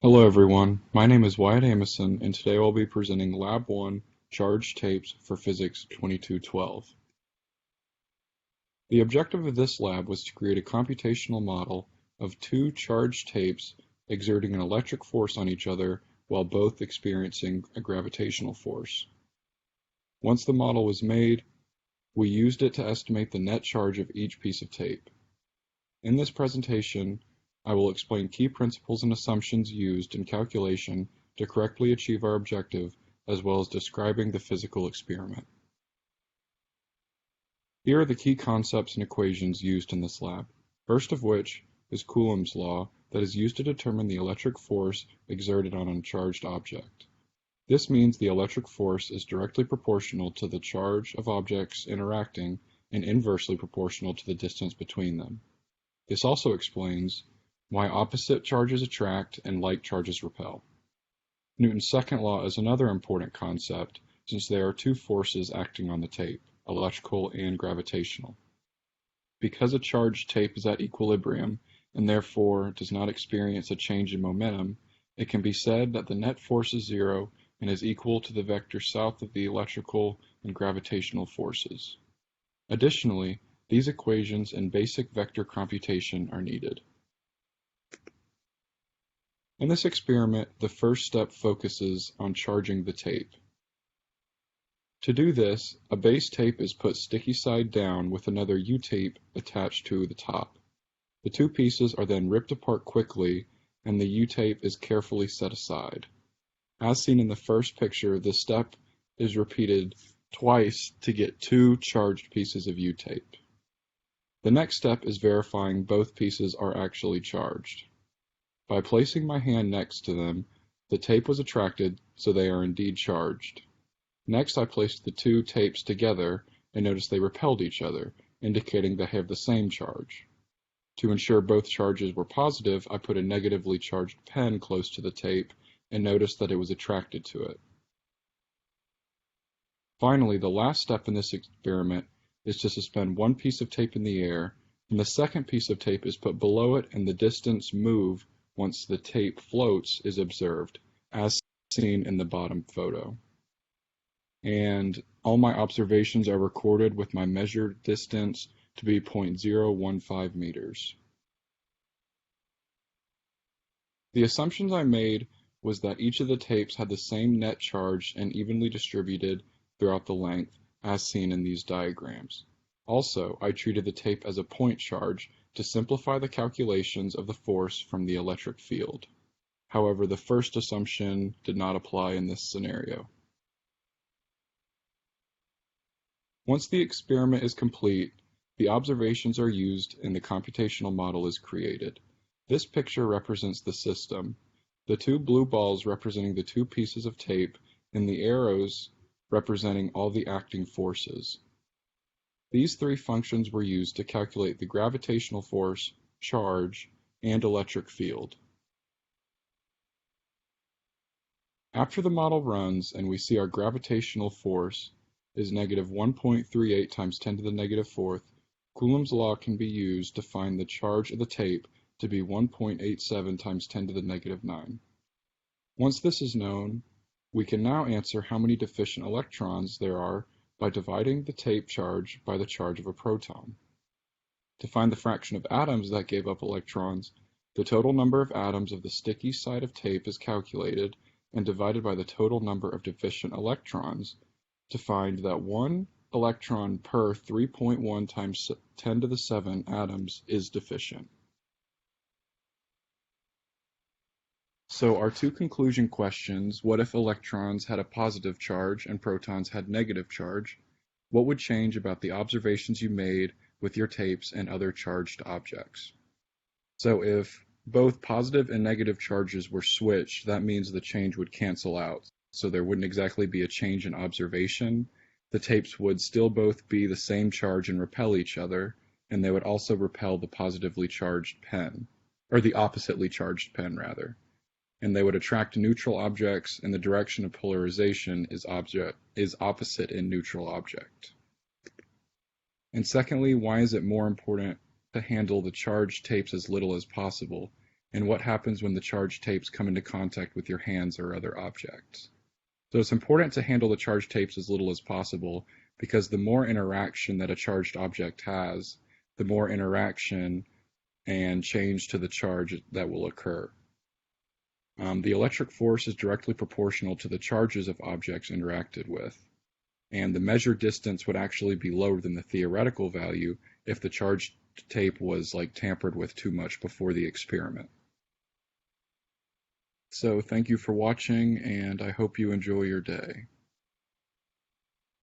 Hello everyone, my name is Wyatt Amison and today I'll be presenting Lab 1 Charged Tapes for Physics 2212. The objective of this lab was to create a computational model of two charged tapes exerting an electric force on each other while both experiencing a gravitational force. Once the model was made, we used it to estimate the net charge of each piece of tape. In this presentation, I will explain key principles and assumptions used in calculation to correctly achieve our objective, as well as describing the physical experiment. Here are the key concepts and equations used in this lab, first of which is Coulomb's law that is used to determine the electric force exerted on a charged object. This means the electric force is directly proportional to the charge of objects interacting and inversely proportional to the distance between them. This also explains why opposite charges attract and like charges repel. Newton's second law is another important concept since there are two forces acting on the tape, electrical and gravitational. Because a charged tape is at equilibrium and therefore does not experience a change in momentum, it can be said that the net force is zero and is equal to the vector south of the electrical and gravitational forces. Additionally, these equations and basic vector computation are needed. In this experiment, the first step focuses on charging the tape. To do this, a base tape is put sticky side down with another U-tape attached to the top. The two pieces are then ripped apart quickly, and the U-tape is carefully set aside. As seen in the first picture, this step is repeated twice to get two charged pieces of U-tape. The next step is verifying both pieces are actually charged. By placing my hand next to them, the tape was attracted, so they are indeed charged. Next, I placed the two tapes together and noticed they repelled each other, indicating they have the same charge. To ensure both charges were positive, I put a negatively charged pen close to the tape and noticed that it was attracted to it. Finally, the last step in this experiment is to suspend one piece of tape in the air, and the second piece of tape is put below it and the distance move once the tape floats is observed, as seen in the bottom photo. And all my observations are recorded with my measured distance to be 0.015 meters. The assumptions I made was that each of the tapes had the same net charge and evenly distributed throughout the length, as seen in these diagrams. Also, I treated the tape as a point charge to simplify the calculations of the force from the electric field. However, the first assumption did not apply in this scenario. Once the experiment is complete, the observations are used and the computational model is created. This picture represents the system, the two blue balls representing the two pieces of tape, and the arrows representing all the acting forces. These three functions were used to calculate the gravitational force, charge, and electric field. After the model runs and we see our gravitational force is negative 1.38 times 10 to the negative fourth, Coulomb's law can be used to find the charge of the tape to be 1.87 times 10 to the negative 9. Once this is known, we can now answer how many deficient electrons there are by dividing the tape charge by the charge of a proton. To find the fraction of atoms that gave up electrons, the total number of atoms of the sticky side of tape is calculated and divided by the total number of deficient electrons to find that 1 electron per 3.1 times 10 to the 7 atoms is deficient. So our two conclusion questions, what if electrons had a positive charge and protons had negative charge? What would change about the observations you made with your tapes and other charged objects? So if both positive and negative charges were switched, that means the change would cancel out. So there wouldn't exactly be a change in observation. The tapes would still both be the same charge and repel each other, and they would also repel the positively charged pen, or the oppositely charged pen rather. And they would attract neutral objects, and the direction of polarization is opposite in neutral object. And secondly, why is it more important to handle the charged tapes as little as possible? and what happens when the charged tapes come into contact with your hands or other objects. So it's important to handle the charged tapes as little as possible, because the more interaction that a charged object has, the more interaction and change to the charge that will occur. The electric force is directly proportional to the charges of objects interacted with, and the measured distance would actually be lower than the theoretical value if the charged tape was tampered with too much before the experiment. So thank you for watching, and I hope you enjoy your day.